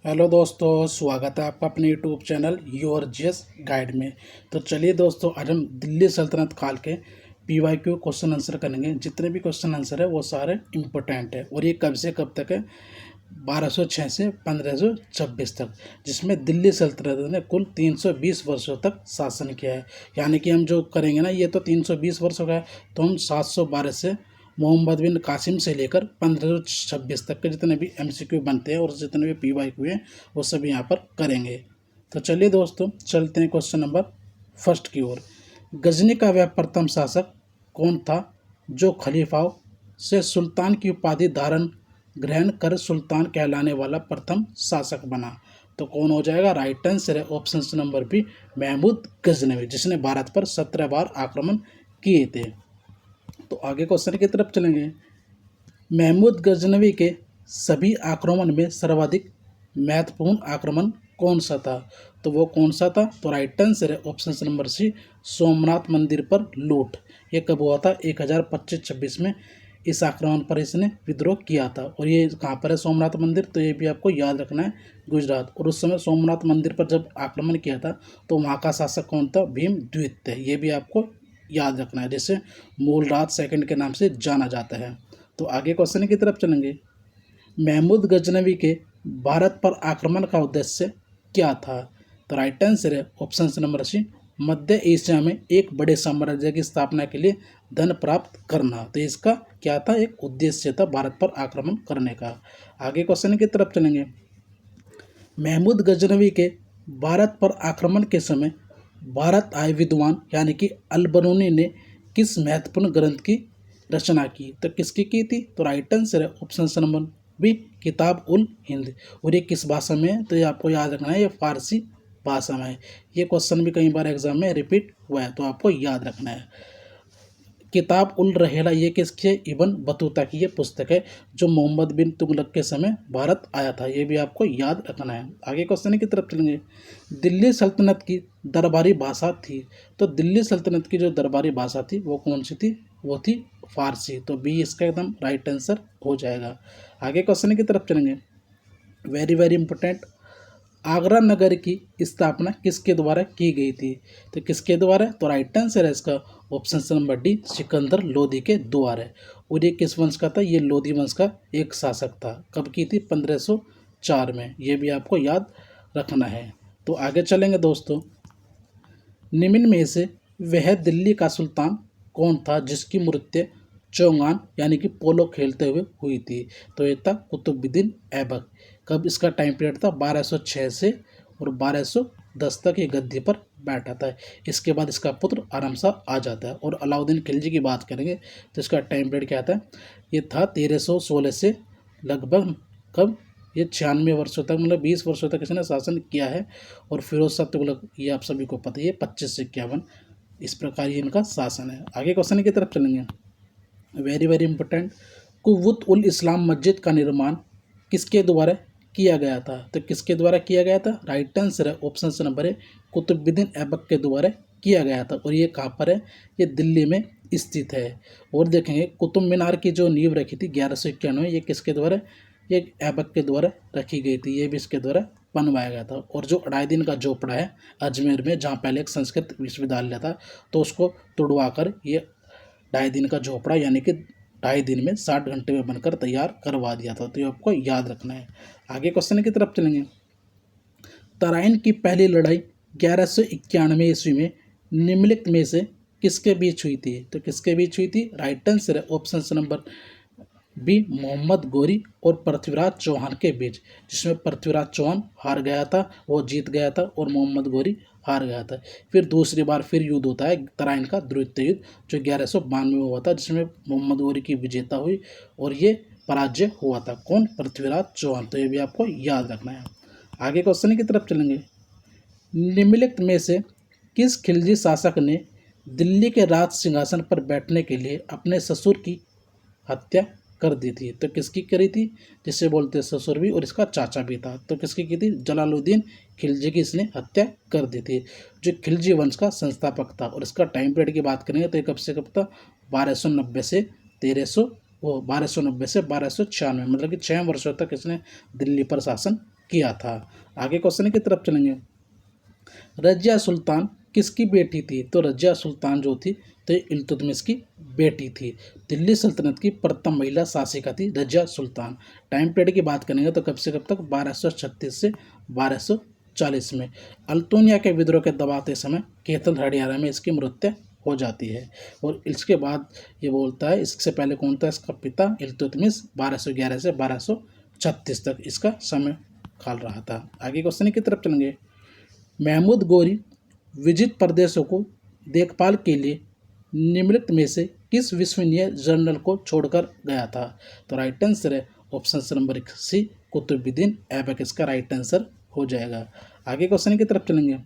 Hello दोस्तों, स्वागत है आपका अपने YouTube channel your GS guide में। तो चलिए दोस्तों, आज हम दिल्ली सल्तनत काल के पीवाईक्यू क्वेश्चन आंसर करेंगे। जितने भी क्वेश्चन आंसर है वो सारे इम्पोर्टेंट है और ये कब से कब तक है, 1206 से 1526 तक, जिसमें दिल्ली सल्तनत ने कुल 320 वर्षों तक शासन किया है। यानी कि हम जो करेंगे ना, ये तो 320 वर्षों का है, तो हम 712 से मोहम्मद बिन कासिम से लेकर 1526 तक के जितने भी एमसीक्यू बनते हैं और जितने भी पीवाईक्यू हैं वो सब यहाँ पर करेंगे। तो चलिए दोस्तों, चलते हैं क्वेश्चन नंबर फर्स्ट की ओर। गजनी का वह प्रथम शासक कौन था जो खलीफाओं से सुल्तान की उपाधि धारण ग्रहण कर सुल्तान कहलाने वाला प्रथम शासक बना? तो कौन हो जाएगा? राइट आंसर है option number B, Mahmud Ghaznavi, जिसने भारत पर 17 बार आक्रमण किए थे। तो आगे क्वेश्चन की तरफ चलेंगे। महमूद गजनवी के सभी आक्रमण में सर्वाधिक महत्वपूर्ण आक्रमण कौन सा था? तो वो कौन सा था? तो राइट आंसर है ऑप्शन नंबर सी, सोमनाथ मंदिर पर लूट। ये कब हुआ था? 1025-26 में इस आक्रमण पर इसने विद्रोह किया था। और ये कहाँ पर है सोमनाथ मंदिर? तो ये भी आपको याद रखना है, गुजरात। और उस समय सोमनाथ मंदिर पर जब आक्रमण किया था तो वहाँ का शासक कौन था? भीम द्वितीय। ये भी आपको याद रखना है, जिसे मूलराज सेकंड के नाम से जाना जाता है। तो आगे क्वेश्चन की तरफ चलेंगे। महमूद गजनवी के भारत पर आक्रमण का उद्देश्य क्या था? तो राइट आंसर है ऑप्शन नंबर सी, मध्य एशिया में एक बड़े साम्राज्य की स्थापना के लिए धन प्राप्त करना। तो इसका क्या था? एक उद्देश्य था भारत पर आक्रमण करने का। आगे क्वेश्चन की तरफ चलेंगे। महमूद गजनवी के भारत पर आक्रमण के समय भारत आए विद्वान यानी कि अल-बरूनी ने किस महत्वपूर्ण ग्रंथ की रचना की? तो किसकी की थी? तो राइट आंसर है ऑप्शन नंबर बी, किताब उल हिंद। और ये किस भाषा में है? तो ये आपको याद रखना है, ये फारसी भाषा में है। ये क्वेश्चन भी कई बार एग्जाम में रिपीट हुआ है, तो आपको याद रखना है। किताब उल रहेला ये किसकी है? इब्न बतूता की ये पुस्तक है, जो मोहम्मद बिन तुगलक के समय भारत आया था। ये भी आपको याद रखना है। आगे क्वेश्चन की तरफ चलेंगे। दिल्ली सल्तनत की दरबारी भाषा थी। तो दिल्ली सल्तनत की जो दरबारी भाषा थी वो कौन सी थी? वो थी फारसी। तो बी इसका एकदम राइट आंसर हो जाएगा। आगे क्वेश्चन की तरफ चलेंगे। Very very important. आगरा नगर की स्थापना किसके द्वारा की गई थी? तो किसके द्वारा? तो राइट आंसर है इसका option number D, Sikandar Lodi के द्वारा। और ये किस वंश का था? ये लोदी वंश का एक शासक था। कब की थी? 1504 में। ये भी आपको याद रखना है। तो आगे चलेंगे दोस्तों। निम्न में से वह दिल्ली का सुल्तान कौन था जिसकी मृत्यु चौगान यानी कि पोलो खेलते हुए हुई थी? तो ये था कुतुबुद्दीन ऐबक। कब इसका टाइम पीरियड था? 1206 से और 1210 तक ये गद्दी पर बैठा था। इसके बाद इसका पुत्र आराम शाह आ जाता है। और अलाउद्दीन खिलजी की बात करेंगे तो इसका टाइम पीरियड क्या था? ये था 1316 से लगभग कब? ये 96 वर्षों तक, मतलब 20 वर्षों तक इसने शासन किया है। और फिरोज शाह तुगलक, ये आप सभी को पता ही है, 25 से 51, इस प्रकार ये इनका शासन है। आगे क्वेश्चन की तरफ चलेंगे। Very very important. Quwwat ul Islam Masjid का निर्माण किसके द्वारा किया गया था? तो किसके द्वारा किया गया था? राइट आंसर है option number A, Qutubuddin Aibak के द्वारा किया गया था। और ये कहाँ पर है? ये दिल्ली में स्थित है। और देखेंगे कुतुब मीनार की जो नींव रखी थी 1191, ये किसके द्वारा? ये ऐबक के द्वारा रखी गई थी। ये भी इसके द्वारा बनवाया गया था। और जो अढ़ाई दिन का झोपड़ा है अजमेर में, जहाँ पहले एक संस्कृत विश्वविद्यालय था, तो उसको तुड़वा कर ये 2.5 दिन का झोपड़ा यानी कि 2.5 दिन में 60 घंटे में बनकर तैयार करवा दिया था। तो ये आपको याद रखना है। आगे क्वेश्चन की तरफ चलेंगे। तराइन की पहली लड़ाई 1191 ईस्वी में निम्नलिखित में से किसके बीच हुई थी? तो किसके बीच हुई थी? राइट आंसर है option number B, Mohammad Ghori और पृथ्वीराज चौहान के बीच, जिसमें पृथ्वीराज चौहान हार गया था, वो जीत गया था, और मोहम्मद गोरी हार गया था। फिर दूसरी बार फिर युद्ध होता है तराइन का, द्वितीय युद्ध, जो 1192 में हुआ था, जिसमें मोहम्मद गोरी की विजेता हुई और ये पराजय हुआ था। कौन? पृथ्वीराज चौहान। तो ये भी आपको याद रखना है। आगे क्वेश्चन की तरफ चलेंगे। निम्नलिखित में से किस खिलजी शासक ने दिल्ली के राज सिंहासन पर बैठने के लिए अपने ससुर की हत्या कर दी थी? तो किसकी करी थी? जिसे बोलते हैं ससुर भी और इसका चाचा भी था। तो किसकी की थी? जलालुद्दीन खिलजी की इसने हत्या कर दी थी, जो खिलजी वंश का संस्थापक था। और इसका टाइम पीरियड की बात करेंगे तो ये कब से कब था? 1290 से 1300 वो 1290 से 1296, मतलब कि 6 वर्षों तक इसने दिल्ली पर शासन किया था। आगे क्वेश्चन की तरफ चलेंगे। रजिया सुल्तान किसकी बेटी थी? तो रजिया सुल्तान जो थी तो इल्तुतमिश की बेटी थी। दिल्ली सल्तनत की प्रथम महिला शासिका थी रजिया सुल्तान। टाइम पीरियड की बात करेंगे तो कब से कब तक? 1236 से 1240 में। अल्तोनिया के विद्रोह के दबाते समय कैथल हरियाणा में इसकी मृत्यु हो जाती है। और इसके बाद ये बोलता है, इससे पहले कौन था इसका पिता? इल्तुतमिश 1211 से 1236 तक इसका समय काल रहा था। आगे क्वेश्चन की तरफ चलेंगे। महमूद गोरी विजित प्रदेशों को देखभाल के लिए निम्नलिखित में से किस विश्वसनीय जर्नल को छोड़कर गया था? तो राइट आंसर है option number C, Qutubuddin Aibak इसका राइट आंसर हो जाएगा। आगे क्वेश्चन की तरफ चलेंगे।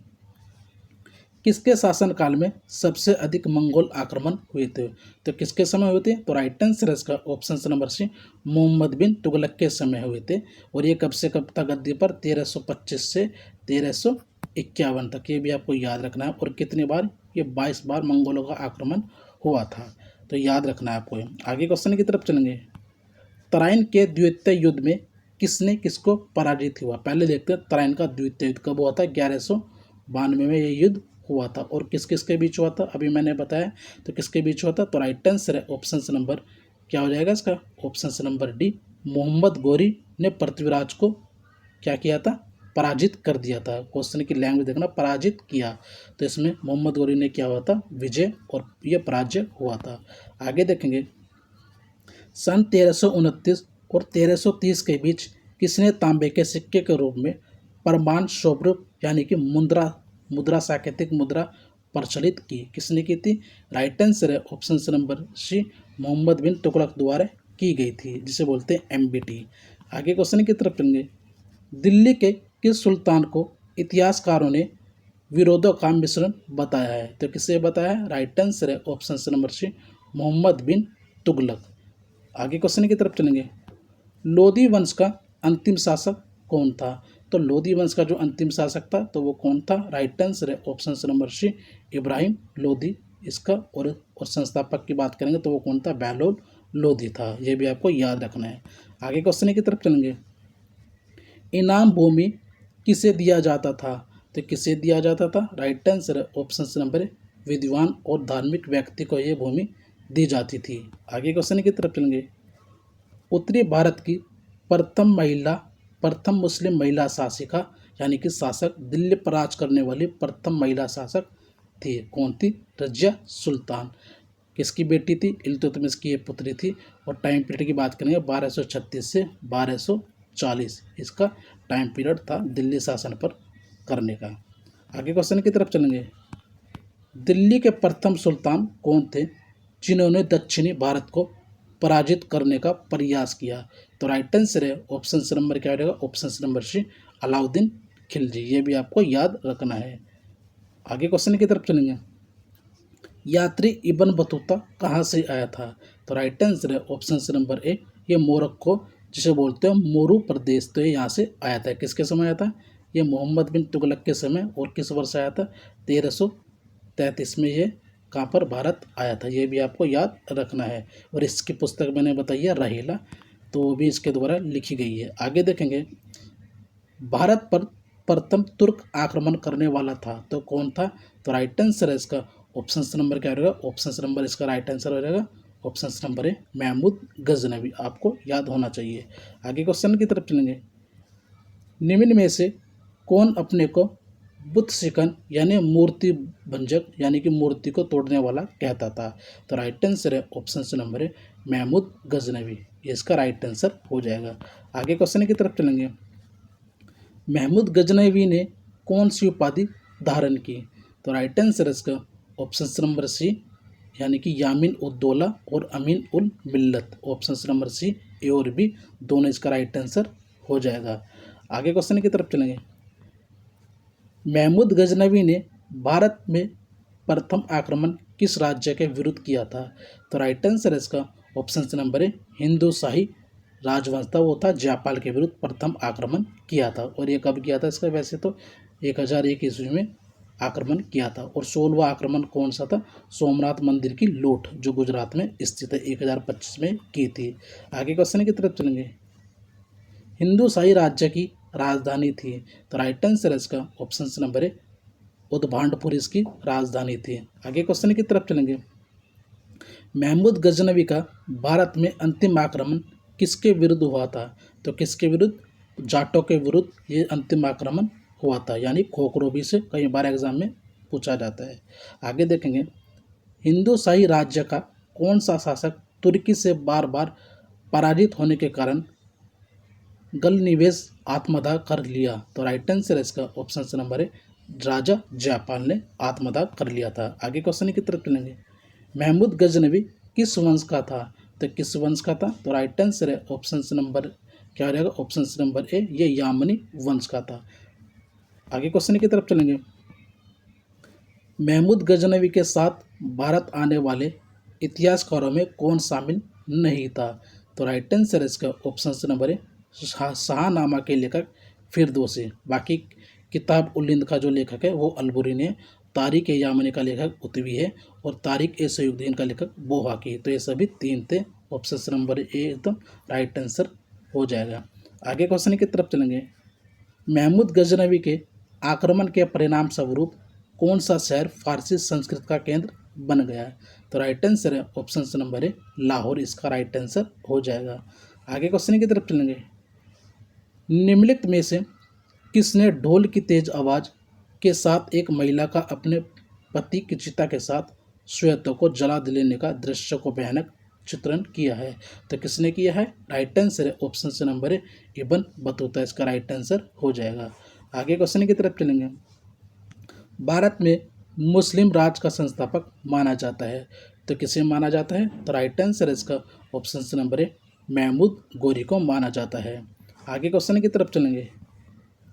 किसके शासनकाल में सबसे अधिक मंगोल आक्रमण हुए थे? तो किसके समय हुए थे? तो राइट आंसर है इसका ऑप्शन नंबर सी, मोहम्मद बिन तुगलक के समय हुए थे। और ये कब से कब तक गद्दी पर? 1325 से 1351 तक। ये भी आपको याद रखना है। और कितनी बार? ये 22 बार मंगोलों का आक्रमण हुआ था, तो याद रखना है आपको। आगे क्वेश्चन की तरफ चलेंगे। तराइन के द्वितीय युद्ध में किसने किसको पराजित हुआ? पहले देखते हैं तराइन का द्वितीय युद्ध कब हुआ था? 1192 में ये युद्ध हुआ था। और किस किस के बीच हुआ था? अभी मैंने बताया। तो किसके बीच हुआ था? तो राइट आंसर है ऑप्शन नंबर क्या हो जाएगा इसका? Option number D, Mohammad Ghori ने पृथ्वीराज को क्या किया था? पराजित कर दिया था। क्वेश्चन की लैंग्वेज देखना, पराजित किया। तो इसमें मोहम्मद गोरी ने क्या हुआ था? विजय, और यह पराजय हुआ था। आगे देखेंगे। सन 1329 और 1330 के बीच किसने तांबे के सिक्के के रूप में प्रमाण स्वरूप यानी कि मुद्रा सांकेतिक मुद्रा प्रचलित की? किसने की थी? राइट आंसर है ऑप्शन नंबर सी, मोहम्मद बिन तुगलक द्वारा की गई थी, जिसे बोलते हैं एमबीटी। आगे क्वेश्चन की तरफ चलेंगे। दिल्ली के किस सुल्तान को इतिहासकारों ने विरोधों का मिश्रण बताया है? तो किसे बताया है? राइट आंसर है ऑप्शन नंबर सी, मोहम्मद बिन तुगलक। आगे क्वेश्चन की तरफ चलेंगे। लोधी वंश का अंतिम शासक कौन था? तो लोधी वंश का जो अंतिम शासक था तो वो कौन था? राइट आंसर है option number C, Ibrahim Lodhi इसका। और संस्थापक की बात करेंगे तो वो कौन था? बहलोल लोधी था। ये भी आपको याद रखना है। आगे क्वेश्चन की तरफ चलेंगे। इनाम भूमि किसे दिया जाता था? तो किसे दिया जाता था? राइट आंसर है ऑप्शन नंबर विद्वान और धार्मिक व्यक्ति को ये भूमि दी जाती थी। आगे क्वेश्चन की तरफ चलेंगे। उत्तरी भारत की प्रथम मुस्लिम महिला शासिका यानी कि शासक, दिल्ली पर राज करने वाली प्रथम महिला शासक थी। कौन थी? रजिया सुल्तान। किसकी बेटी थी? इल्तुतमिश की ये पुत्री थी। और टाइम पीरियड की बात करेंगे 1236 से 1240 इसका टाइम पीरियड था दिल्ली शासन पर करने का। आगे क्वेश्चन की तरफ चलेंगे। दिल्ली के प्रथम सुल्तान कौन थे जिन्होंने दक्षिणी भारत को पराजित करने का प्रयास किया? तो राइट आंसर है ऑप्शन नंबर क्या रहेगा? Option number C, Alauddin Khilji. ये भी आपको याद रखना है। आगे क्वेश्चन की तरफ चलेंगे। यात्री इब्न बतूता कहाँ से आया था? तो राइट आंसर है ऑप्शन नंबर ए, ये मोरक्को जिसे बोलते हैं मोरू प्रदेश, तो ये यहाँ से आया था। किसके समय आया था? ये मोहम्मद बिन तुगलक के समय। और किस वर्ष आया था? 1333 में ये कहाँ पर? भारत आया था। ये भी आपको याद रखना है। और इसकी पुस्तक मैंने बताई है रहेला, तो वो भी इसके द्वारा लिखी गई है। आगे देखेंगे। भारत पर प्रथम तुर्क आक्रमण करने वाला था तो कौन था? तो राइट आंसर है इसका ऑप्शन नंबर क्या रहेगा? ऑप्शन नंबर इसका राइट आंसर हो जाएगा ऑप्शन नंबर है महमूद गजनवी। आपको याद होना चाहिए। आगे क्वेश्चन की तरफ चलेंगे। निम्न में से कौन अपने को बुत शिकन यानी मूर्ति भंजक यानी कि मूर्ति को तोड़ने वाला कहता था? तो राइट आंसर है ऑप्शन नंबर है महमूद गजनवी। ये इसका राइट आंसर हो जाएगा। आगे क्वेश्चन की तरफ चलेंगे। महमूद गजनवी ने कौन सी उपाधि धारण की? तो राइट आंसर है इसका ऑप्शन नंबर सी, यानी कि यामीन उद दौला और अमीन उल मिल्लत। ऑप्शन नंबर सी, ए और बी दोनों इसका राइट आंसर हो जाएगा। आगे क्वेश्चन की तरफ चलेंगे। महमूद गजनवी ने भारत में प्रथम आक्रमण किस राज्य के विरुद्ध किया था? तो राइट आंसर है इसका ऑप्शन नंबर है हिंदू शाही राजवंश था, वो था जापाल के विरुद्ध प्रथम आक्रमण किया था। और ये कब किया था इसका? वैसे तो 1001 ईस्वी में आक्रमण किया था। और 16वां आक्रमण कौन सा था? सोमनाथ मंदिर की लूट जो गुजरात में स्थित है 1025 में की थी। आगे क्वेश्चन की तरफ चलेंगे। हिंदू शाही राज्य की राजधानी थी? तो राइट आंसर है इसका ऑप्शन नंबर ए उदभांडपुर इसकी राजधानी थी। आगे क्वेश्चन की तरफ चलेंगे। महमूद गजनवी का भारत में अंतिम आक्रमण किसके विरुद्ध हुआ था? तो किसके विरुद्ध? जाटों के विरुद्ध ये अंतिम आक्रमण हुआ था, यानी खोखरोबी से कई बार एग्जाम में पूछा जाता है। आगे देखेंगे, हिंदू शाही राज्य का कौन सा शासक तुर्की से बार बार पराजित होने के कारण गलनिवेश आत्मदाह कर लिया? तो राइट आंसर है इसका ऑप्शन नंबर है राजा जयपाल ने आत्मदाह कर लिया था। आगे क्वेश्चन की तरफ चलेंगे। महमूद गजनवी किस वंश का था? तो किस वंश का था? तो राइट आंसर है ऑप्शन नंबर क्या हो जाएगा? ऑप्शन नंबर ए ये यामनी वंश का था। आगे क्वेश्चन की तरफ चलेंगे। महमूद गजनवी के साथ भारत आने वाले इतिहासकारों में कौन शामिल नहीं था? तो राइट आंसर है इसका ऑप्शन नंबर ए शाहनामा के लेखक फिरदौसी। बाकी किताब उलिंद का जो लेखक है वो अलबुरी ने, तारिक ए यामनी का लेखक उतवी है और तारिक ए सयुद्दीन का लेखक बोहाकी। तो ये सभी तीन थे। ऑप्शन नंबर ए एकदम राइट आंसर हो जाएगा। आगे क्वेश्चन की तरफ चलेंगे। महमूद गजनवी के आक्रमण के परिणाम स्वरूप कौन सा शहर फारसी संस्कृत का केंद्र बन गया है? तो राइट आंसर है ऑप्शन नंबर ए लाहौर इसका राइट आंसर हो जाएगा। आगे क्वेश्चन की तरफ चलेंगे। निम्नलिखित में से किसने ढोल की तेज आवाज़ के साथ एक महिला का अपने पति की चिता के साथ श्वेतों को जला दिलाने का दृश्य को भयानक चित्रण किया है? तो किसने किया है? राइट आंसर है ऑप्शन नंबर ए इब्न बतूता इसका राइट आंसर हो जाएगा। आगे क्वेश्चन की तरफ चलेंगे। भारत में मुस्लिम राज का संस्थापक माना जाता है, तो किसे माना जाता है? तो राइट आंसर है इसका ऑप्शन नंबर ए महमूद गोरी को माना जाता है। आगे क्वेश्चन की तरफ चलेंगे।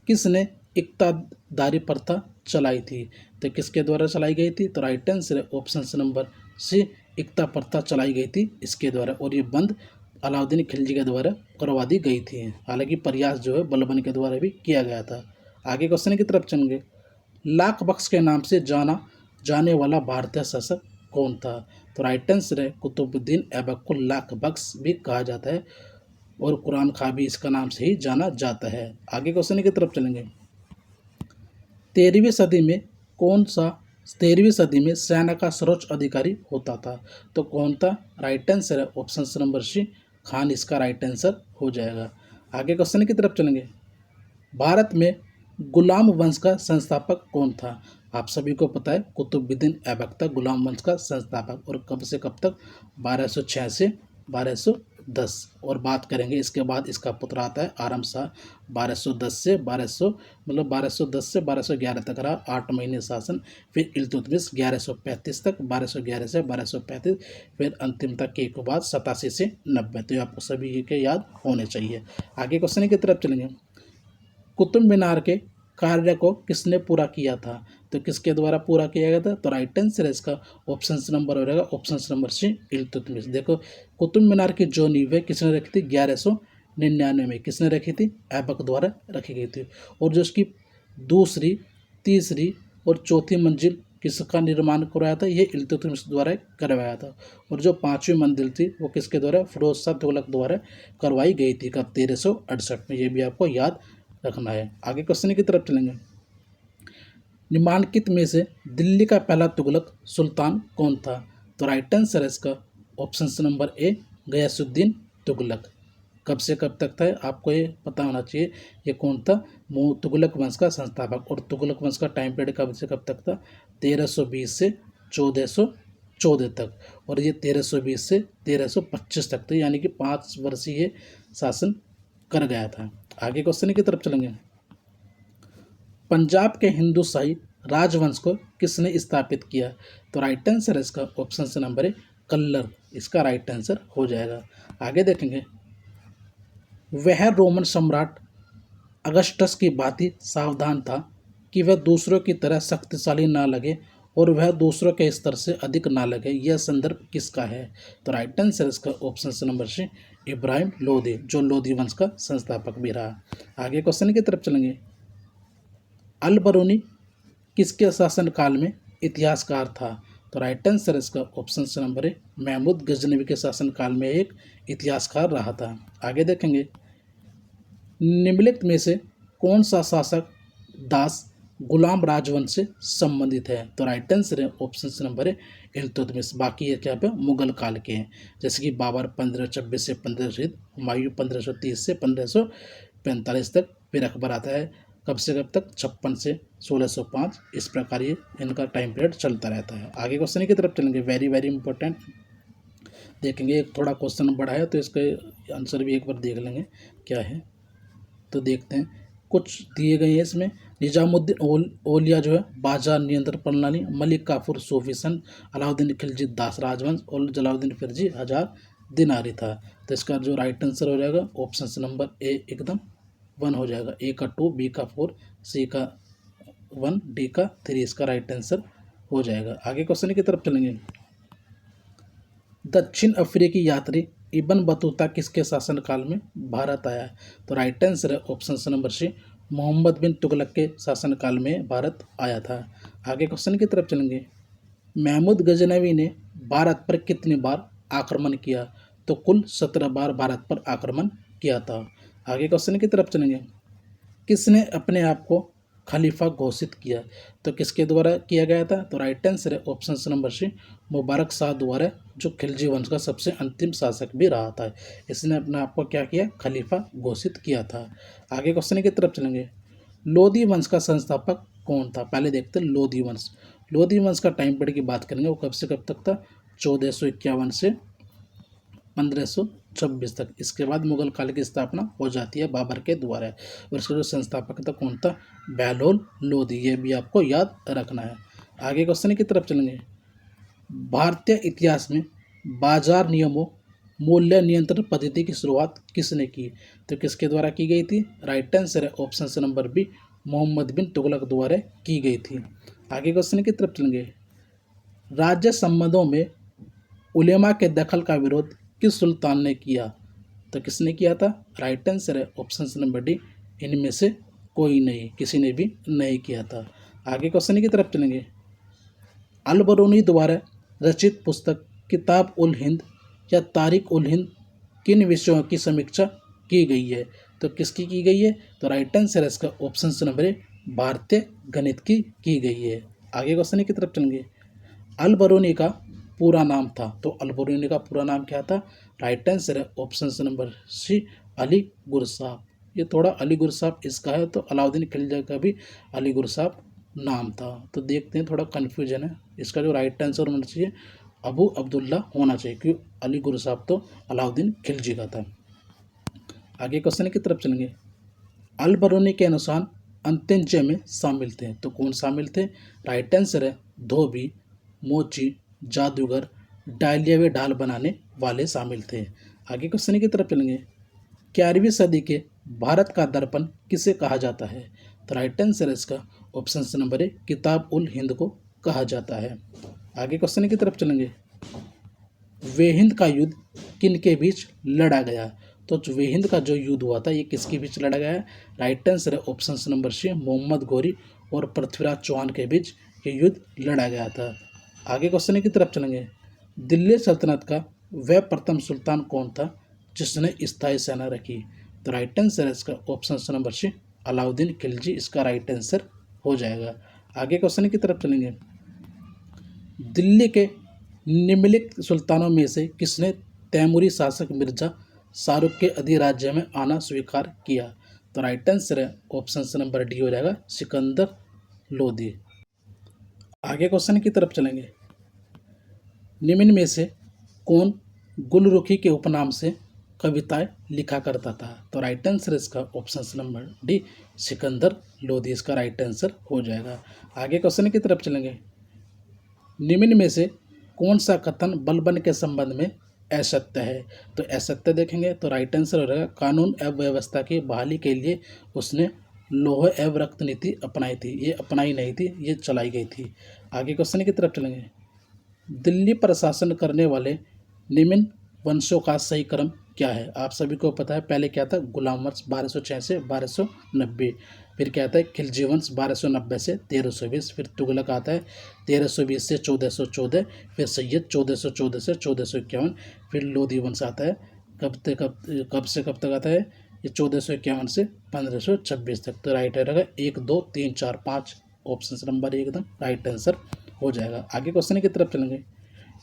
किसने इक्तादारी प्रथा चलाई थी? तो किसके द्वारा चलाई गई थी? तो राइट आंसर है ऑप्शन नंबर सी इक्ता प्रथा चलाई गई थी इसके द्वारा, और ये बंद अलाउद्दीन खिलजी के द्वारा करवा दी गई थी। हालांकि प्रयास जो है बलबन के द्वारा भी किया गया था। आगे क्वेश्चन की तरफ चलेंगे। लाख बख्श के नाम से जाना जाने वाला भारतीय शासक कौन था? तो राइट आंसर है कुतुबुद्दीन ऐबक को लाख बख्श भी कहा जाता है और कुरान खां भी इसका नाम से ही जाना जाता है। आगे क्वेश्चन की तरफ चलेंगे। 13वीं सदी में कौन सा 13वीं सदी में सेना का सर्वोच्च अधिकारी होता था? तो कौन था? राइट आंसर है ऑप्शन नंबर सी खान इसका राइट आंसर हो जाएगा। आगे क्वेश्चन की तरफ चलेंगे। भारत में गुलाम वंश का संस्थापक कौन था? आप सभी को पता है कुतुबुद्दीन ऐबक था गुलाम वंश का संस्थापक, और कब से कब तक? 1206 से 1210। और बात करेंगे इसके बाद इसका पुत्र आता है आरम शाह, 1210 से 1211 तक रहा, 8 महीने शासन। फिर इल्तुतमिश 1135 तक, 1211 से 1235, फिर अंतिम तक के बाद 87 से 90। तो ये आपको सभी के याद होने चाहिए। आगे क्वेश्चन की तरफ चलेंगे। कुतुब मीनार के कार्य को किसने पूरा किया था? तो किसके द्वारा पूरा किया गया था? तो राइट आंसर है इसका ऑप्शन नंबर हो रहेगा ऑप्शन नंबर सी इल्तुतमिश। देखो कुतुब मीनार की जो नींव है किसने रखी थी? 1199 में किसने रखी थी? ऐबक द्वारा रखी गई थी। और जो उसकी दूसरी, तीसरी और चौथी मंजिल किसका निर्माण करवाया था? ये इल्तुतमिश द्वारा करवाया था। और जो 5वीं मंजिल थी वो किसके द्वारा? फिरोज शाह तुगलक द्वारा करवाई गई थी। कब? 1368 में। ये भी आपको याद रखना है। आगे क्वेश्चन की तरफ चलेंगे। निम्नलिखित में से दिल्ली का पहला तुगलक सुल्तान कौन था? तो राइट आंसर है इसका option number A Ghiyasuddin Tughlaq. कब से कब तक था? आपको ये पता होना चाहिए ये कौन था? तुगलक वंश का संस्थापक। और तुगलक वंश का टाइम पीरियड कब से कब तक था? 1320 से 1414 तक, और ये 1320 से 1325 तक था, यानी कि 5 वर्षीय शासन कर गया था। आगे क्वेश्चन की तरफ चलेंगे। पंजाब के हिंदू शाही राजवंश को किसने स्थापित किया? तो राइट आंसर है इसका ऑप्शन नंबर ए कल्लर इसका राइट आंसर हो जाएगा। आगे देखेंगे। वह रोमन सम्राट अगस्टस की भांति सावधान था कि वह दूसरों की तरह शक्तिशाली ना लगे और वह दूसरों के स्तर से अधिक ना लगे। यह संदर्भ किसका है? तो राइट आंसर इसका option number C Ibrahim Lodi, जो लोदी वंश का संस्थापक भी रहा। आगे क्वेश्चन की तरफ चलेंगे। अल बरूनी किसके शासनकाल में इतिहासकार था? तो राइट आंसर इसका option number A Mahmud Ghaznavi के शासनकाल में एक इतिहासकार रहा था। आगे देखेंगे। निम्नलिखित में से कौन सा शासक दास गुलाम राजवंश से संबंधित है? तो राइट आंसर है ऑप्शन नंबर है इल्तुतमिश। बाकी ये क्या पे मुगल काल के हैं, जैसे कि बाबर 1526 से 1500, हुमायूं 1530 से 1545 तक, फिर अकबर आता है कब से कब तक, 56 से 1605। इस प्रकार ये इनका टाइम पीरियड चलता रहता है। आगे क्वेश्चन की तरफ चलेंगे, वेरी वेरी इंपॉर्टेंट देखेंगे। एक थोड़ा क्वेश्चन बड़ा है तो इसके आंसर भी एक बार देख लेंगे क्या है। तो देखते हैं, कुछ दिए गए हैं इसमें। निजामुद्दीन औलिया जो है बाजार नियंत्रण प्रणाली, मलिक काफूर सूफी सन, अलाउद्दीन खिलजी दास राजवंश और जलालुद्दीन फिरजी हजार दिनारी था। तो इसका जो राइट आंसर हो जाएगा ऑप्शन नंबर ए एकदम 1 हो जाएगा। ए का 2, बी का 4, सी का 1, डी का 3 इसका राइट आंसर हो जाएगा। आगे क्वेश्चन की तरफ चलेंगे। दक्षिण अफ्रीकी यात्री इब्न बतूता किसके शासनकाल में भारत आया? तो राइट आंसर है ऑप्शन नंबर सी, मोहम्मद बिन तुगलक के शासनकाल में भारत आया था। आगे क्वेश्चन की तरफ चलेंगे। महमूद गजनवी ने भारत पर कितनी बार आक्रमण किया? तो कुल 17 बार भारत पर आक्रमण किया था। आगे क्वेश्चन की तरफ चलेंगे। किसने अपने आप को खलीफा घोषित किया? तो किसके द्वारा किया गया था? तो राइट आंसर है ऑप्शन नंबर सी, मुबारक शाह द्वारा, जो खिलजी वंश का सबसे अंतिम शासक भी रहा था। इसने अपने आप को क्या किया? खलीफा घोषित किया था। आगे क्वेश्चन की तरफ चलेंगे। लोधी वंश का संस्थापक कौन था? पहले देखते हैं लोधी वंश। लोधी वंश का टाइम पीरियड की बात करेंगे, वो कब से कब तक था? 1451 से 1526 तक। इसके बाद मुगल काल की स्थापना हो जाती है बाबर के द्वारा, और इसका जो संस्थापक था कौन था? बहलोल लोधी। ये भी आपको याद रखना है। आगे क्वेश्चन की तरफ चलेंगे। भारतीय इतिहास में बाजार नियमों मूल्य नियंत्रण पद्धति की शुरुआत किसने की? तो किसके द्वारा की गई थी? राइट आंसर है ऑप्शन नंबर बी, मोहम्मद बिन तुगलक द्वारा की गई थी। आगे क्वेश्चन की तरफ चलेंगे। राज्य संबंधों में उलेमा के दखल का विरोध किस सुल्तान ने किया? तो किसने किया था? राइट आंसर है ऑप्शन नंबर डी, इनमें से कोई नहीं, किसी ने भी नहीं किया था। आगे क्वेश्चन की तरफ चलेंगे। अल बरूनी द्वारा रचित पुस्तक किताब उल हिंद या तारिक उल हिंद किन विषयों की समीक्षा की गई है? तो किसकी की गई है? तो राइट आंसर है इसका ऑप्शन नंबर ए, भारतीय गणित की गई है। आगे क्वेश्चन की तरफ चलेंगे। अल बरूनी का पूरा नाम था, तो अल बरूनी का पूरा नाम क्या था? राइट आंसर है ऑप्शन नंबर सी, अली गुरसाब। ये थोड़ा अली गुरसाब इसका है, तो अलाउद्दीन खिलजी का भी अली गुरसाब नाम था। तो देखते हैं, थोड़ा कन्फ्यूजन है। इसका जो राइट आंसर होना चाहिए अबू अब्दुल्ला होना चाहिए, क्योंकि अली गुरसाब तो अलाउद्दीन खिलजी का था। आगे क्वेश्चन की तरफ चलेंगे। अल बरूनी के अनुसार अंत्यंजय में शामिल थे, तो कौन शामिल थे? राइट आंसर है धोबी, मोची, जादूगर, डालिया व ढाल बनाने वाले शामिल थे। आगे क्वेश्चन की तरफ चलेंगे। 11वीं सदी के भारत का दर्पण किसे कहा जाता है? तो राइट आंसर है इसका ऑप्शन नंबर ए, किताब उल हिंद को कहा जाता है। आगे क्वेश्चन की तरफ चलेंगे। वेहिंद का युद्ध किन के बीच लड़ा गया? तो वेहिंद का जो युद्ध हुआ था ये किसके बीच लड़ा गया है? राइट आंसर है option number C, Mohammad Ghori और पृथ्वीराज चौहान के बीच ये युद्ध लड़ा गया था। आगे क्वेश्चन की तरफ चलेंगे। दिल्ली सल्तनत का वह प्रथम सुल्तान कौन था जिसने स्थायी सेना रखी? तो राइट आंसर है इसका option number C, Alauddin Khilji इसका राइट आंसर हो जाएगा। आगे क्वेश्चन की तरफ चलेंगे। दिल्ली के निम्नलिखित सुल्तानों में से किसने तैमूरी शासक मिर्जा शाहरुख के अधिराज्य में आना स्वीकार किया? तो राइट आंसर है ऑप्शन नंबर डी हो जाएगा, सिकंदर लोदी। आगे क्वेश्चन की तरफ चलेंगे। निम्न में से कौन गुलरुखी के उपनाम से कविताएं लिखा करता था? तो राइट आंसर इसका option number D, Sikandar Lodi इसका राइट आंसर हो जाएगा। आगे क्वेश्चन की तरफ चलेंगे। निम्न में से कौन सा कथन बलबन के संबंध में असत्य है? तो असत्य देखेंगे तो राइट आंसर हो जाएगा, कानून एवं व्यवस्था की बहाली के लिए उसने लौह एवं रक्त नीति अपनाई थी। ये अपनाई नहीं थी, ये चलाई गई थी। आगे क्वेश्चन की तरफ चलेंगे। दिल्ली पर शासन करने वाले निम्न वंशों का सही क्रम क्या है? आप सभी को पता है, पहले क्या था? गुलाम वंश 1206 से 1290, फिर क्या आता है? खिलजी वंश 1290 से 1320, फिर तुगलक आता है 1320 से 1414, फिर सैयद 1414 से 1451, फिर लोधी वंश आता है कब से कब तक आता है? ये 1451 से 1526 तक। तो राइट रहेगा 1 2 3 4 5, ऑप्शन नंबर एकदम राइट आंसर हो जाएगा। आगे क्वेश्चन की तरफ चलेंगे।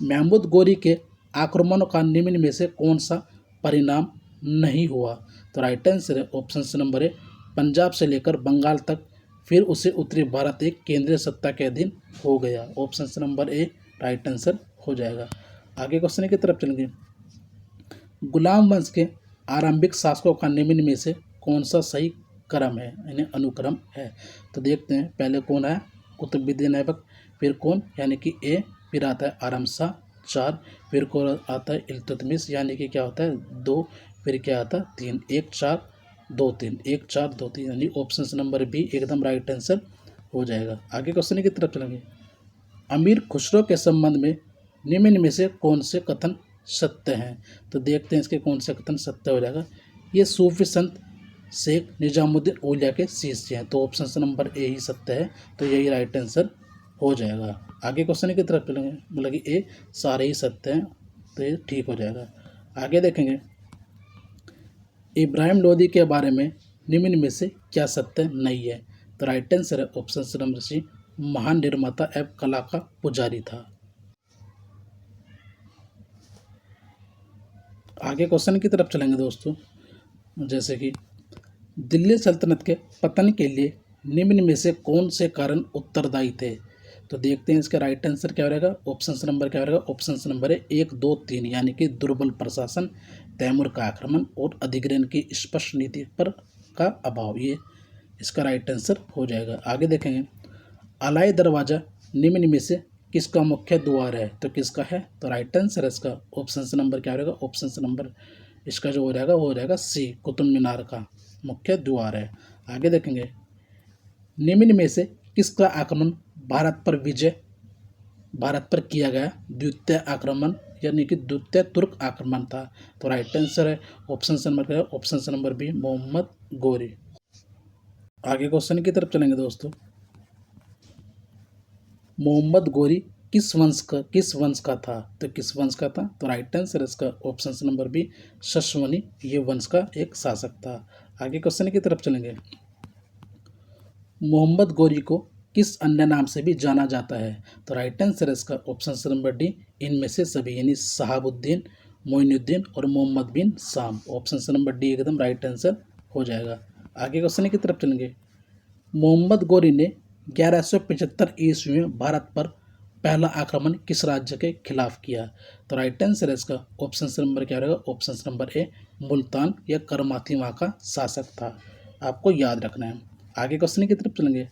महमूद गोरी के आक्रमणों का निम्न में से कौन सा परिणाम नहीं हुआ? तो राइट आंसर है ऑप्शन नंबर ए, पंजाब से लेकर बंगाल तक फिर उसे उत्तरी भारत एक केंद्रीय सत्ता के अधीन हो गया। ऑप्शन नंबर ए राइट आंसर हो जाएगा। आगे क्वेश्चन की तरफ चलेंगे। गुलाम वंश के आरंभिक शासकों का निम्न में से कौन सा सही क्रम है, यानी अनुक्रम है? तो देखते हैं पहले कौन है, कुतुबुद्दीन ऐबक, फिर कौन यानी कि ए, फिर आता है आरम शाह 4, फिर कौन आता है इल्तुतमिश यानी कि क्या होता है 2, फिर क्या आता है 3, 1 4 2 3, 1 4 2 3, यानी ऑप्शन नंबर बी एकदम राइट आंसर हो जाएगा। आगे क्वेश्चन की तरफ चलेंगे। अमीर खुसरो के संबंध में निम्न में से कौन से कथन सत्य हैं? तो देखते हैं इसके कौन से कथन सत्य हो जाएगा। ये सूफी संत शेख निजामुद्दीन औलिया के शिष्य हैं। तो ऑप्शन नंबर ए ही सत्य है, तो यही राइट आंसर हो जाएगा। आगे क्वेश्चन की तरफ चलेंगे, मतलब कि ए सारे ही सत्य हैं, तो ये ठीक हो जाएगा। आगे देखेंगे। इब्राहिम लोदी के बारे में निम्न में से क्या सत्य नहीं है? तो राइट आंसर है ऑप्शन नंबर सी, महान निर्माता एवं कला का पुजारी था। आगे क्वेश्चन की तरफ चलेंगे दोस्तों, जैसे कि दिल्ली सल्तनत के पतन के लिए निम्न में से कौन से कारण उत्तरदायी थे? तो देखते हैं इसका राइट आंसर क्या रहेगा। ऑप्शन नंबर क्या रहेगा, ऑप्शन नंबर है 1 2 3, यानी कि दुर्बल प्रशासन, तैमूर का आक्रमण और अधिग्रहण की स्पष्ट नीति पर का अभाव, ये इसका राइट आंसर हो जाएगा। आगे देखेंगे। अलाई दरवाजा निम्न में से किसका मुख्य द्वार है? तो किसका है? तो राइट आंसर है इसका ऑप्शन नंबर क्या रहेगा, ऑप्शन नंबर इसका जो हो जाएगा वो हो जाएगा सी, कुतुब मीनार का मुख्य द्वार है। आगे देखेंगे। निम्न में से किसका आक्रमण भारत पर किया गया द्वितीय आक्रमण, यानी कि द्वितीय तुर्क आक्रमण था? तो राइट आंसर है ऑप्शन नंबर क्या है, option number B, Mohammad Ghori. आगे क्वेश्चन की तरफ चलेंगे दोस्तों। मोहम्मद गोरी किस वंश का था? तो किस वंश का था? तो राइट आंसर इसका ऑप्शन नंबर बी, शशवनी, ये वंश का एक शासक था। आगे क्वेश्चन की तरफ चलेंगे। मोहम्मद गोरी को किस अन्य नाम से भी जाना जाता है? तो राइट आंसर इसका ऑप्शन नंबर डी, इनमें से सभी, यानी शहाबुद्दीन, मोइनुद्दीन और मोहम्मद बिन शाम। ऑप्शन नंबर डी एकदम राइट आंसर हो जाएगा। आगे क्वेश्चन की तरफ चलेंगे। मोहम्मद गोरी ने 1175 ईस्वी में भारत पर पहला आक्रमण किस राज्य के खिलाफ किया? तो राइट आंसर है इसका ऑप्शन नंबर क्या रहेगा, ऑप्शन नंबर ए, मुल्तान, या करमाती वहाँ का शासक था, आपको याद रखना है। आगे क्वेश्चन की तरफ चलेंगे।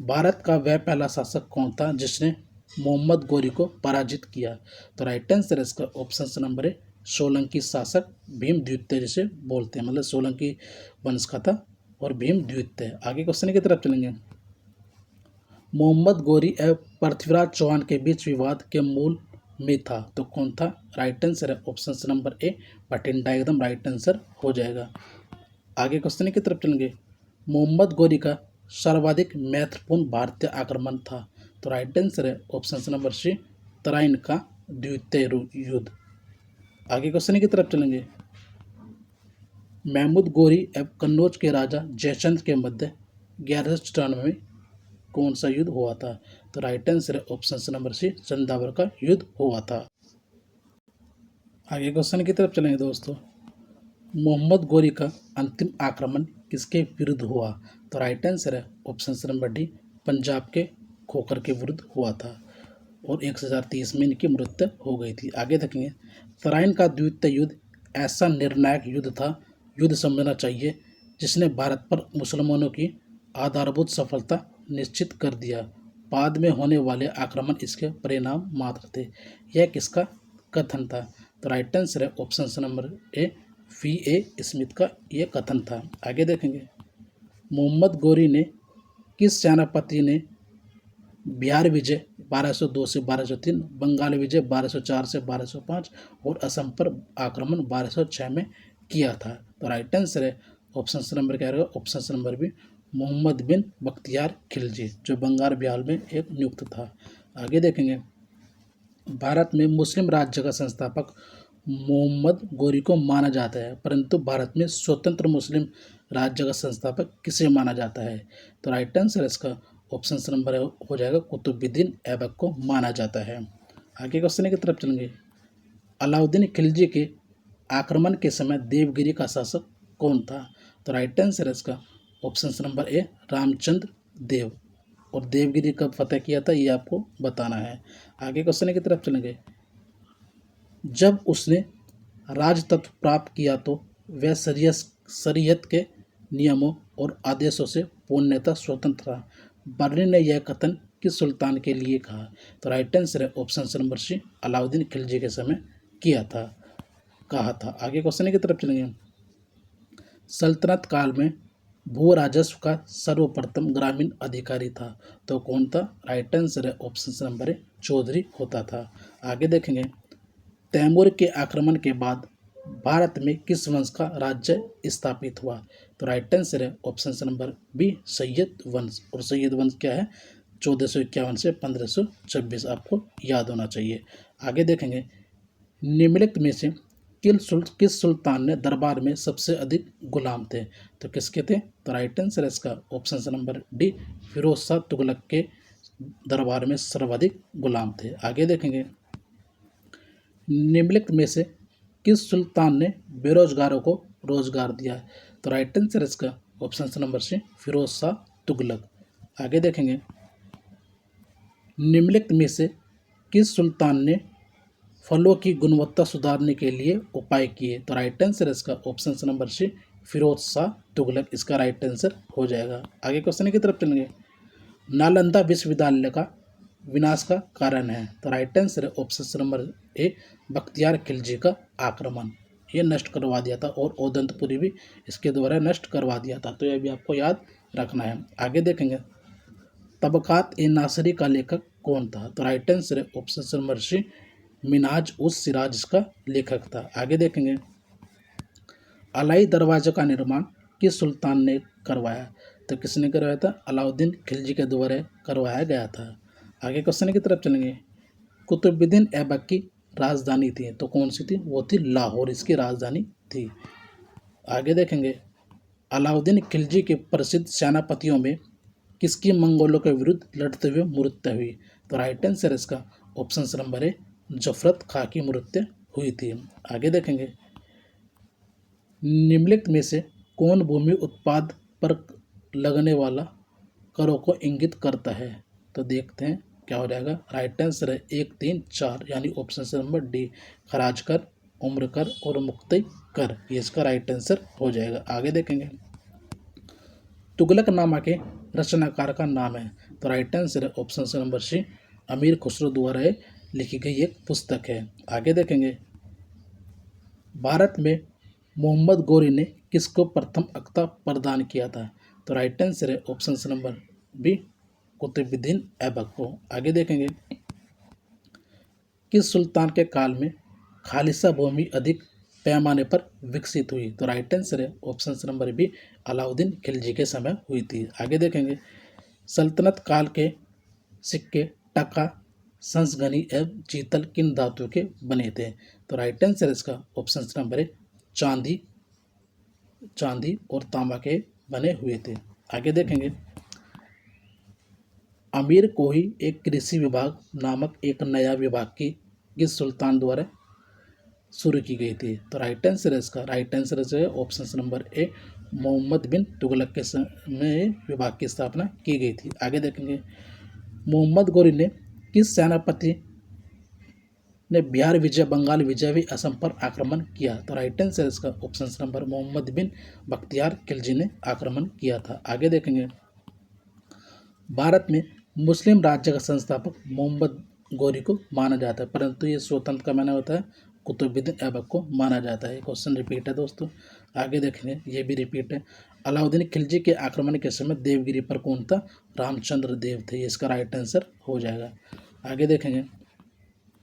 भारत का वह पहला शासक कौन था जिसने मोहम्मद गोरी को पराजित किया? तो राइट आंसर है इसका ऑप्शन नंबर ए, सोलंकी शासक भीम द्वितीय, जिसे बोलते हैं, मतलब सोलंकी वंश का था और भीम द्वितीय। आगे क्वेश्चन की तरफ चलेंगे। मोहम्मद गोरी एवं पृथ्वीराज चौहान के बीच विवाद के मूल में था, तो कौन था? राइट आंसर है ऑप्शन नंबर ए, बठिंडा, एकदम राइट आंसर हो जाएगा। आगे क्वेश्चन की तरफ चलेंगे। मोहम्मद गोरी का सर्वाधिक महत्वपूर्ण भारतीय आक्रमण था, तो राइट आंसर है ऑप्शन नंबर सी, तराइन का द्वितीय युद्ध। आगे क्वेश्चन की तरफ चलेंगे। महमूद गोरी एवं कन्नौज के राजा जयचंद के मध्य 1194 में कौन सा युद्ध हुआ था? तो राइट आंसर है ऑप्शन नंबर सी, चंदावर का युद्ध हुआ था। आगे क्वेश्चन की तरफ चलेंगे दोस्तों। मोहम्मद गोरी का अंतिम आक्रमण किसके विरुद्ध हुआ? तो राइट आंसर है ऑप्शन नंबर डी, पंजाब के खोखर के विरुद्ध हुआ था और 1030 में इनकी मृत्यु हो गई थी। आगे देखेंगे। तराइन का द्वितीय युद्ध ऐसा निर्णायक युद्ध था, युद्ध समझना चाहिए, जिसने भारत पर मुसलमानों की आधारभूत सफलता निश्चित कर दिया। बाद में होने वाले आक्रमण इसके परिणाम मात्र थे। यह किसका कथन था? तो राइट आंसर है ऑप्शन नंबर ए, V.A. स्मिथ का यह कथन था। आगे देखेंगे। मोहम्मद गोरी ने किस सेनापति ने बिहार विजय 1202 से 1203, बंगाल विजय 1204 से 1205 और असम पर आक्रमण 1206 में किया था? तो राइट आंसर है ऑप्शन नंबर क्या रहेगा, ऑप्शन नंबर बी, मोहम्मद बिन बख्तियार खिलजी, जो बंगाल बिहार में एक नियुक्त था। आगे देखेंगे। भारत में मुस्लिम राज्य का संस्थापक मोहम्मद गोरी को माना जाता है, परंतु भारत में स्वतंत्र मुस्लिम राज्य का संस्थापक किसे माना जाता है? तो राइट आंसर इसका ऑप्शन नंबर हो जाएगा कुतुबुद्दीन ऐबक को माना जाता है। आगे क्वेश्चन की तरफ चलेंगे। अलाउद्दीन खिलजी के आक्रमण के समय देवगिरी का शासक कौन था? तो राइट आंसर इसका ऑप्शन नंबर ए रामचंद्र देव। और देवगिरी कब फतेह किया था ये आपको बताना है। आगे क्वेश्चन की तरफ चलेंगे। जब उसने राजतत्व प्राप्त किया तो वह शरीयत के नियमों और आदेशों से पूर्णतः स्वतंत्र था। बर्नी ने यह कथन किस सुल्तान के लिए कहा? तो राइट आंसर है option number C Alauddin Khilji के समय किया था, कहा था। आगे क्वेश्चन की तरफ चलेंगे। सल्तनत काल में भू राजस्व का सर्वप्रथम ग्रामीण अधिकारी था तो कौन था? राइट आंसर है ऑप्शन नंबर ए चौधरी होता था। आगे देखेंगे। तैमूर के आक्रमण के बाद भारत में किस वंश का राज्य स्थापित हुआ? तो राइट आंसर है ऑप्शन नंबर बी सैयद वंश। और सैयद वंश क्या है? 1451 से 1526 आपको याद होना चाहिए। आगे देखेंगे। निम्नलिखित में से किस सुल्तान ने दरबार में सबसे अधिक गुलाम थे? तो किसके थे? तो राइट आंसर है इसका option number D Firoz Shah Tughlaq के दरबार में सर्वाधिक गुलाम थे। आगे देखेंगे। निम्नलिखित में से किस सुल्तान ने बेरोजगारों को रोजगार दिया? तो राइट आंसर इसका option number C Firoz Shah Tughlaq. आगे देखेंगे। निम्नलिखित में से किस सुल्तान ने फलों की गुणवत्ता सुधारने के लिए उपाय किए? तो राइट आंसर इसका option number C Firoz Shah Tughlaq इसका राइट आंसर हो जाएगा। आगे क्वेश्चन की तरफ चलेंगे। नालंदा विश्वविद्यालय का विनाश का कारण है? तो राइट आंसर है ऑप्शन नंबर ए बख्तियार खिलजी का आक्रमण। ये नष्ट करवा दिया था और ओदंतपुरी भी इसके द्वारा नष्ट करवा दिया था, तो यह भी आपको याद रखना है। आगे देखेंगे। तबकात ए नासरी का लेखक कौन था? तो राइट आंसर है ऑप्शन नंबर सी मिनाज उस सिराज इसका लेखक था। आगे देखेंगे। अलाई दरवाजे का निर्माण किस सुल्तान ने करवाया? तो किसने करवाया था? अलाउद्दीन खिलजी के द्वारा करवाया गया था। आगे क्वेश्चन की तरफ चलेंगे। कुतुबुद्दीन ऐबक की राजधानी थी तो कौन सी थी? वो थी लाहौर, इसकी राजधानी थी। आगे देखेंगे। अलाउद्दीन खिलजी के प्रसिद्ध सेनापतियों में किसकी मंगोलों के विरुद्ध लड़ते हुए मृत्यु हुई? तो राइट आंसर इसका ऑप्शन नंबर ए जफरत खां की मृत्यु हुई थी। आगे देखेंगे। निम्नलिखित में से कौन भूमि उत्पाद पर लगने वाला करों को इंगित करता है? तो देखते हैं क्या हो जाएगा। राइट आंसर है 1, 3, 4 यानी ऑप्शन नंबर डी खराज कर, उम्र कर और मुक्ति कर, ये इसका राइट आंसर हो जाएगा। आगे देखेंगे। तुगलकनामा के रचनाकार का नाम है? तो राइट आंसर है ऑप्शन नंबर सी अमीर खुसरो द्वारा लिखी गई एक पुस्तक है। आगे देखेंगे। भारत में मोहम्मद गोरी ने किसको प्रथम अख्ता प्रदान किया था? तो राइट आंसर है option number B Qutubuddin Aibak को। आगे देखेंगे। किस सुल्तान के काल में खालिसा भूमि अधिक पैमाने पर विकसित हुई? तो राइट आंसर है option number B Alauddin Khilji के समय हुई थी। आगे देखेंगे। सल्तनत काल के सिक्के टका संसगनी एवं चीतल किन धातु के बने थे? तो राइट आंसर इसका ऑप्शन नंबर है चांदी और तांबा के बने हुए थे। आगे देखेंगे। अमीर कोही एक कृषि विभाग नामक एक नया विभाग की किस सुल्तान द्वारा शुरू की गई थी? तो राइट आंसर है इसका राइट आंसर है ऑप्शन नंबर ए मोहम्मद बिन तुगलक के समय विभाग की स्थापना की गई थी। आगे देखेंगे। मोहम्मद गोरी ने किस सेनापति ने बिहार विजय, बंगाल विजय भी असम पर आक्रमण किया? तो राइट आंसर इसका ऑप्शन नंबर मोहम्मद बिन बख्तियार खिलजी ने आक्रमण किया था। आगे देखेंगे। भारत में मुस्लिम राज्य का संस्थापक मोहम्मद गोरी को माना जाता है, परंतु ये स्वतंत्र का माना होता है कुतुबुद्दीन ऐबक को माना जाता है। क्वेश्चन रिपीट है दोस्तों। आगे देखेंगे। ये भी रिपीट है। अलाउद्दीन खिलजी के आक्रमण के समय देवगिरी पर कौन था? रामचंद्र देव थे, इसका राइट आंसर हो जाएगा। आगे देखेंगे।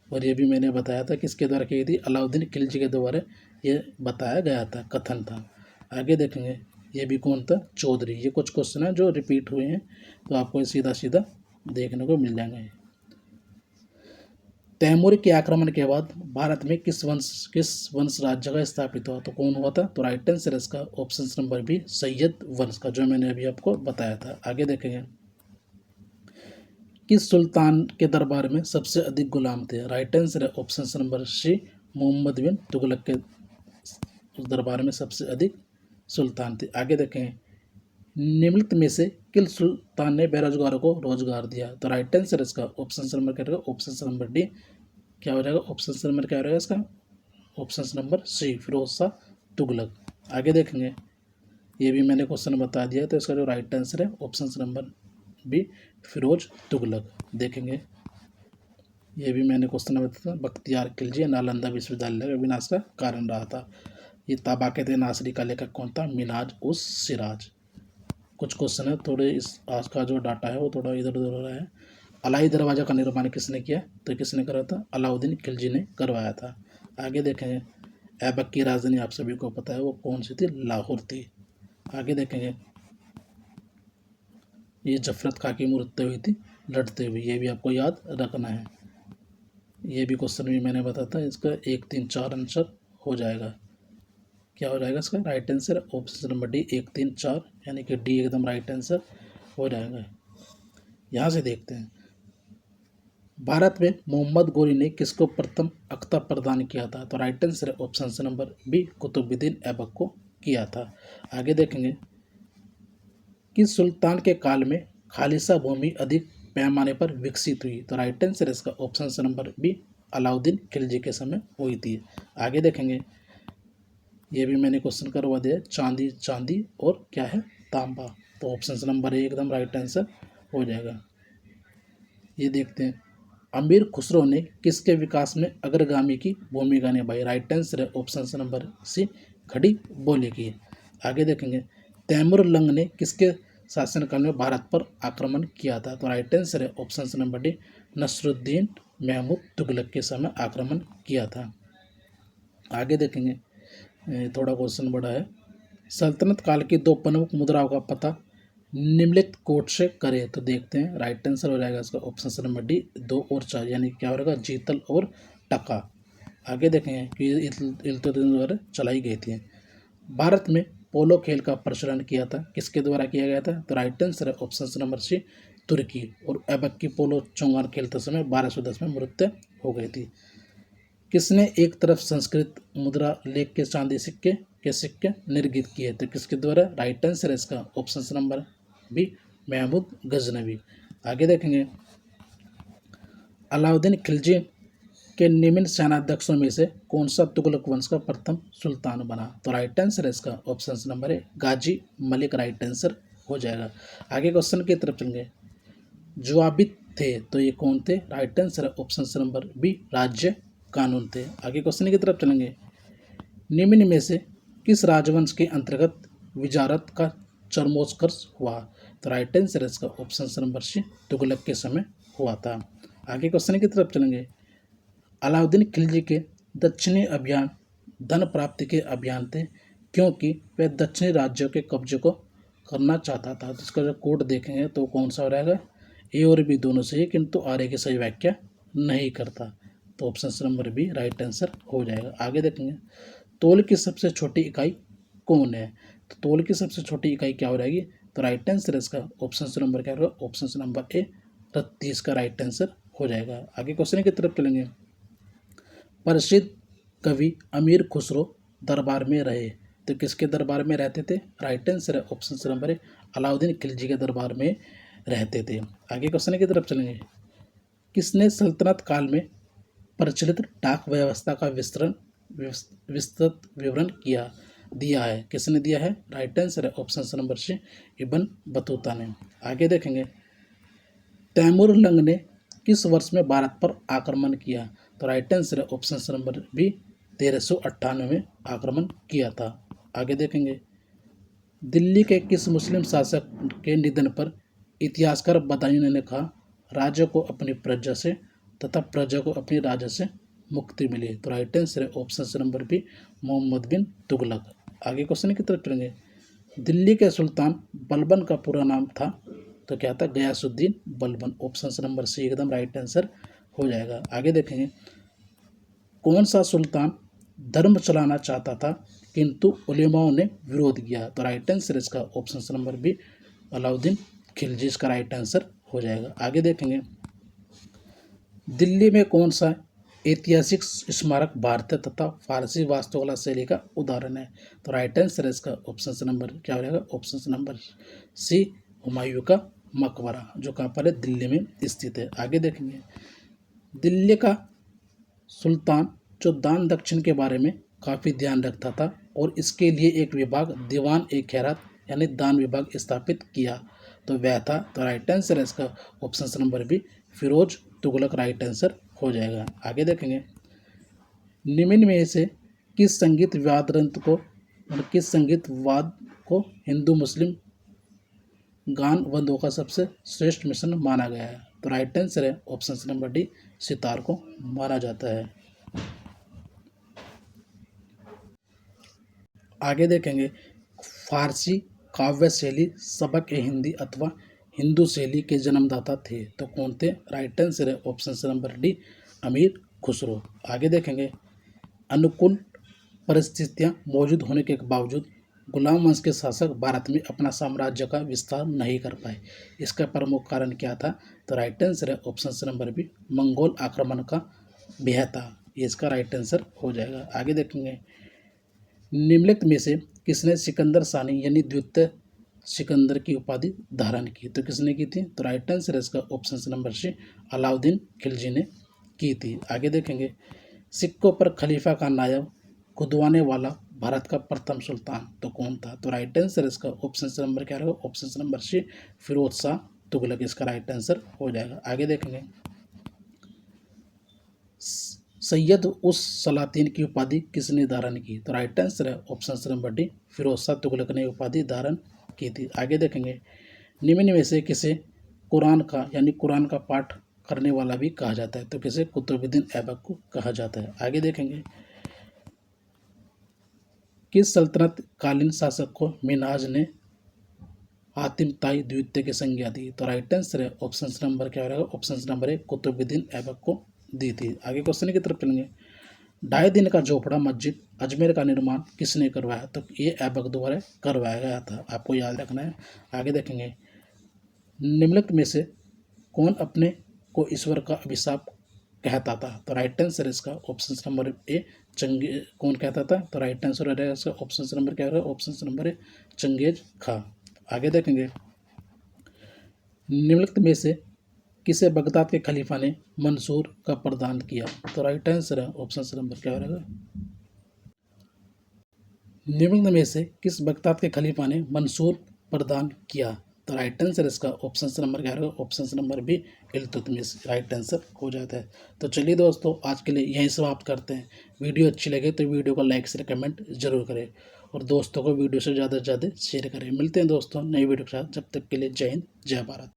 और ये भी मैंने बताया था किसके द्वारा की गई थी? अलाउद्दीन खिलजी के द्वारा ये बताया गया था, कथन था। आगे देखेंगे। ये भी कौन था? चौधरी। ये कुछ क्वेश्चन है जो रिपीट हुए हैं तो आपको सीधा सीधा देखने को मिल जाएंगे। तैमूर के आक्रमण के बाद भारत में किस वंश राज्य का स्थापित हुआ? तो कौन हुआ था? तो राइट आंसर इसका ऑप्शन नंबर बी, सैयद वंश का, जो मैंने अभी आपको बताया था। आगे देखेंगे, किस सुल्तान के दरबार में सबसे अधिक गुलाम थे? राइट आंसर है ऑप्शन नंबर सी, मोहम्मद बिन तुगलक के उस दरबार में सबसे अधिक सुल्तान थे। आगे देखें, निम्नलिखित में से किस सुल्तान ने बेरोजगारों को रोजगार दिया? तो राइट आंसर इसका ऑप्शन नंबर क्या रहेगा? ऑप्शन नंबर डी क्या हो जाएगा? ऑप्शन नंबर क्या रहेगा इसका? Option number C, Firoz Shah Tughlaq. आगे देखेंगे, ये भी मैंने क्वेश्चन बता दिया, तो इसका जो राइट आंसर है option number B, Firoz Tughlaq. देखेंगे, ये भी मैंने क्वेश्चन बताया, बख्तियार खिलजी नालंदा विश्वविद्यालय का विनाश का कारण रहा था। ये ताबाकत नासरी का लेखक कौन था? मिनहाज उस सिराज। कुछ क्वेश्चन है थोड़े, इस आज का जो डाटा है वो थोड़ा इधर उधर हो रहा है। अलाई दरवाज़ा का निर्माण किसने किया? तो किसने करा था? अलाउद्दीन खिलजी ने करवाया था। आगे देखेंगे, ऐबक की राजधानी आप सभी को पता है वो कौन सी थी? लाहौर थी। आगे देखेंगे, ये जफरत खां की मृत्यु हुई थी लड़ते हुए, ये भी आपको याद रखना है। ये भी क्वेश्चन भी मैंने बताया था, इसका 1, 3, 4 आंसर हो जाएगा। क्या हो जाएगा इसका? Right answer option number D, 1, 3, 4, यानी कि डी एकदम राइट आंसर हो जाएगा। यहाँ से देखते हैं, भारत में मोहम्मद गोरी ने किसको प्रथम अख्ता प्रदान किया था? तो right answer option number B, Qutubuddin Aibak को किया था। आगे देखेंगे, किस सुल्तान के काल में खालिसा भूमि अधिक पैमाने पर विकसित हुई? तो राइट आंसर इसका option number B, Alauddin Khilji के समय हुई थी। आगे देखेंगे, ये भी मैंने क्वेश्चन करवा दिया, चांदी चांदी और क्या है? तांबा। तो ऑप्शन नंबर ए एकदम राइट आंसर हो जाएगा। ये देखते हैं, अमीर खुसरो ने किसके विकास में अग्रगामी की भूमिका निभाई? राइट आंसर है ऑप्शन नंबर सी, खड़ी बोली की। आगे देखेंगे, तैमूर लंग ने किसके शासनकाल में भारत पर आक्रमण किया था? तो राइट आंसर है option number D, Nasiruddin Mahmud Tughlaq के समय आक्रमण किया था। आगे देखेंगे, थोड़ा क्वेश्चन बड़ा है, सल्तनत काल की 2 प्रमुख मुद्राओं का पता निम्नलिखित कोट से करें? तो देखते हैं, राइट आंसर हो जाएगा इसका ऑप्शन नंबर डी, 2 और 4, यानी क्या हो रहेगा? जीतल और टका। आगे देखेंगे कि इल्तुतमिश द्वारा चलाई गई थी। भारत में पोलो खेल का प्रचलन किया था, किसके द्वारा किया गया था? तो राइट आंसर है ऑप्शन नंबर सी, तुर्की। और ऐबक की पोलो चौंगान खेलते समय 1210 में मृत्यु हो गई थी। किसने एक तरफ संस्कृत मुद्रा लेख के चांदी सिक्के निर्मित किए? तो किसके द्वारा? राइट आंसर है इसका option number B, Mahmud Ghaznavi. आगे देखेंगे, अलाउद्दीन खिलजी के निम्न सेनाध्यक्षों में से कौन सा तुगलक वंश का प्रथम सुल्तान बना? तो राइट आंसर है इसका ऑप्शन नंबर ए, गाजी मलिक राइट आंसर हो जाएगा। आगे क्वेश्चन की तरफ चलेंगे, जुआबित थे तो ये कौन थे? राइट आंसर है ऑप्शन नंबर बी, राज्य कानून थे। आगे क्वेश्चन की तरफ चलेंगे, निम्न में से किस राजवंश के अंतर्गत विजारत का चरमोत्कर्ष हुआ? तो राइट आंसर है इसका ऑप्शन नंबर सी, तुगलक के समय हुआ था। आगे क्वेश्चन की तरफ चलेंगे, अलाउद्दीन खिलजी के दक्षिणी अभियान धन प्राप्ति के अभियान थे क्योंकि वह दक्षिणी राज्यों के कब्जे को करना चाहता था। तो इसका जो कोड देखेंगे तो कौन सा हो रहेगा? ए और बी दोनों सही, किंतु आर ए की सही व्याख्या नहीं करता। तो option number B right answer हो जाएगा। आगे देखेंगे, तौल की सबसे छोटी इकाई कौन है? तो तौल की सबसे छोटी इकाई क्या हो जाएगी? तो राइट आंसर इसका ऑप्शन नंबर क्या होगा? ऑप्शन नंबर ए, रत्ती इसका राइट आंसर हो जाएगा। आगे क्वेश्चन की तरफ चलेंगे, प्रसिद्ध कवि अमीर खुसरो दरबार में रहे तो किसके दरबार में रहते थे? राइट आंसर है ऑप्शन नंबर ए, अलाउद्दीन खिलजी के दरबार में रहते थे। आगे क्वेश्चन की तरफ चलेंगे, किसने सल्तनत काल में प्रचलित डाक व्यवस्था का विस्तृत विवरण दिया है? किसने दिया है? राइट आंसर है option number C, Ibn Battuta ने। आगे देखेंगे, तैमूर लंग ने किस वर्ष में भारत पर आक्रमण किया? तो राइट आंसर है ऑप्शन नंबर बी, 1398 में आक्रमण किया था। आगे देखेंगे, दिल्ली के किस मुस्लिम शासक के निधन पर इतिहासकार बदायूं ने कहा राज्य को अपनी प्रजा से तथा प्रजा को अपनी राजा से मुक्ति मिली? तो राइट आंसर है ऑप्शन नंबर बी, मोहम्मद बिन तुगलक। आगे क्वेश्चन की तरफ चलेंगे, दिल्ली के सुल्तान बलबन का पूरा नाम था? तो क्या था? Ghiyasuddin Balban. Option number C एकदम राइट आंसर हो जाएगा। आगे देखेंगे, कौन सा सुल्तान धर्म चलाना चाहता था किंतु उलेमाओं ने विरोध किया? तो राइट आंसर इसका option number B Alauddin Khilji इसका राइट आंसर हो जाएगा। आगे देखेंगे, दिल्ली में कौन सा ऐतिहासिक स्मारक भारतीय तथा फारसी वास्तुकला शैली का उदाहरण है? तो राइट आंसर इसका ऑप्शन नंबर क्या हो जाएगा? ऑप्शन नंबर सी हुमायूं का मकबरा, जो कहाँ पर है? दिल्ली में स्थित है। आगे देखेंगे, दिल्ली का सुल्तान जो दान दक्षिण के बारे में काफ़ी ध्यान रखता था और इसके लिए एक विभाग दीवान ए खैरात यानी दान विभाग स्थापित किया, तो वह था? तो राइट आंसर है इसका option number B Firoz Tughlaq right answer हो जाएगा। आगे देखेंगे, निम्न में से किस संगीत वाद्ययंत्र को और किस संगीत वाद को हिंदू मुस्लिम गान बंधुओं का सबसे श्रेष्ठ मिश्रण माना गया है? तो राइट आंसर है ऑप्शन नंबर डी सितार को माना जाता है। आगे देखेंगे, फारसी काव्य शैली सबक ए हिंदी अथवा हिंदू शैली के जन्मदाता थे, तो कौन थे? राइट आंसर है ऑप्शन नंबर डी अमीर खुसरो। आगे देखेंगे, अनुकूल परिस्थितियां मौजूद होने के बावजूद गुलाम वंश के शासक भारत में अपना साम्राज्य का विस्तार नहीं कर पाए, इसका प्रमुख कारण क्या था? तो राइट आंसर है ऑप्शन नंबर बी मंगोल आक्रमण का भय था, ये इसका राइट आंसर हो जाएगा। आगे देखेंगे, निम्नलिखित में से किसने सिकंदर सानी यानी द्वितीय सिकंदर की उपाधि धारण की? तो किसने की थी? तो राइट आंसर है इसका option number C Alauddin Khilji ने की थी। आगे देखेंगे, सिक्कों पर खलीफा का नायब खुदवाने वाला भारत का प्रथम सुल्तान तो कौन था? तो राइट आंसर इसका ऑप्शन नंबर क्या रहेगा? Option number C Firoz Shah Tughlaq इसका राइट आंसर हो जाएगा। आगे देखेंगे, सैयद उस सलातीन की उपाधि किसने धारण की? तो राइट आंसर है option number D Firoz Shah Tughlaq ने उपाधि धारण की थी। आगे देखेंगे, निम्न में से किसे कुरान का यानी कुरान का पाठ करने वाला भी कहा जाता है? तो किसे कुतुबुद्दीन ऐबक को कहा जाता है। आगे देखेंगे, किस सल्तनत कालीन शासक को मिन्हाज ने हातिम ताई द्वितीय की संज्ञा दी? तो राइट आंसर है ऑप्शन नंबर क्या रहेगा? Option number A Qutubuddin Aibak को दी थी। आगे क्वेश्चन की तरफ चलेंगे, 2.5 दिन का झोपड़ा मस्जिद अजमेर का निर्माण किसने करवाया? तो ये ऐबक द्वारा करवाया गया था, आपको याद रखना है। आगे देखेंगे, निम्नलिखित में से कौन अपने को ईश्वर का अभिशाप कहता था? तो राइट आंसर इसका ऑप्शन नंबर ए चंगे कौन कहता था? तो राइट आंसर रहेगा इसका ऑप्शन नंबर क्या रहेगा? ऑप्शन नंबर ए चंगेज खा। आगे देखेंगे, निम्नलिखित में से किसे बगदाद के खलीफा ने मंसूर का प्रदान किया? तो राइट आंसर है ऑप्शन नंबर क्या रहेगा? निम्नलिखित में से किस बगदाद के खलीफा ने मंसूर प्रदान किया? तो राइट आंसर इसका ऑप्शन नंबर क्या रहेगा? Option number B Iltutmish right answer हो जाता है। तो चलिए दोस्तों, आज के लिए यहीं समाप्त करते हैं। वीडियो अच्छी लगे तो वीडियो को लाइक शेयर कमेंट जरूर करें और दोस्तों को वीडियो से ज़्यादा से ज़्यादा शेयर करें। मिलते हैं दोस्तों नई वीडियो के साथ, जब तक के लिए जय हिंद जय भारत।